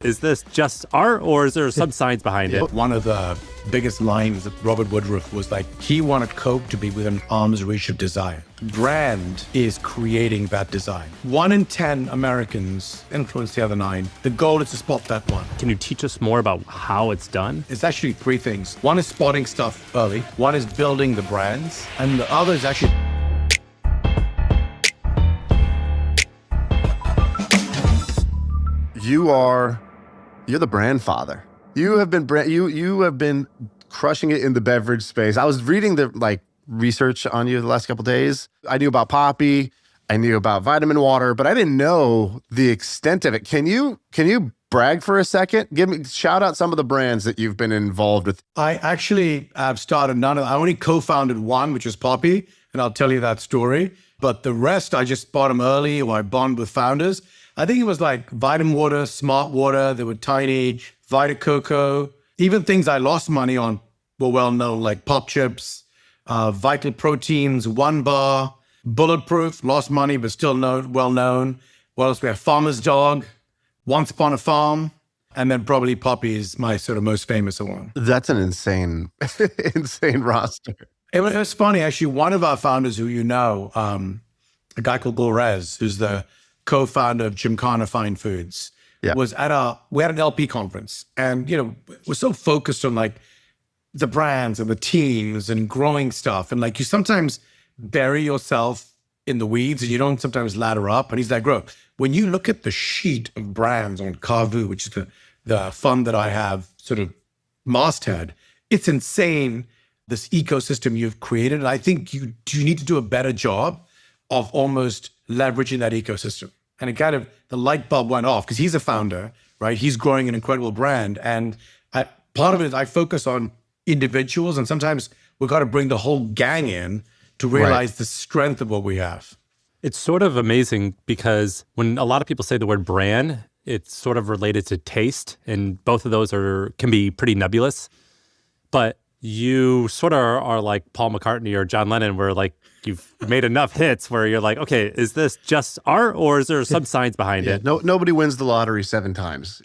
Is this just art or is there some science behind it? One of the biggest lines of Robert Woodruff was like, he wanted Coke to be within arm's reach of desire. Brand is creating that design. 1 in 10 Americans influence the other 9. The goal is to spot that one. Can you teach us more about how it's done? It's actually 3 things. One is spotting stuff early. One is building the brands. And the other is actually... You're the brand father. You have been crushing it in the beverage space. I was reading the research on you the last couple of days. I knew about Poppy, I knew about vitamin water, but I didn't know the extent of it. Can you brag for a second? Shout out some of the brands that you've been involved with. I actually have started none of them. I only co-founded one, which is Poppy, and I'll tell you that story. But the rest, I just bought them early, or I bond with founders. I think it was like Vitamin Water, Smart Water, they were tiny, Vita Coco. Even things I lost money on were well known, like Pop Chips, Vital Proteins, One Bar, Bulletproof, lost money, but still well known. What else? We have Farmer's Dog, Once Upon a Farm, and then probably Poppy is my sort of most famous one. That's an insane roster. It was funny, actually. One of our founders who you know, a guy called Gorez, who's the co-founder of Gymkhana Fine Foods, was we had an LP conference, and we're so focused on like the brands and the teams and growing stuff, and like you sometimes bury yourself in the weeds and you don't sometimes ladder up. And he's like, bro, when you look at the sheet of brands on Kavu, which is the fund that I have sort of masthead, it's insane, this ecosystem you've created. And I think you need to do a better job of almost leveraging that ecosystem. And it kind of, the light bulb went off because he's a founder, right? He's growing an incredible brand. And part of it is I focus on individuals, and sometimes we've got to bring the whole gang in to realize the strength of what we have. It's sort of amazing because when a lot of people say the word brand, it's sort of related to taste, and both of those can be pretty nebulous. But you sort of are like Paul McCartney or John Lennon, where like you've made enough hits where you're like, okay, is this just art or is there some science behind it? Nobody wins the lottery 7 times.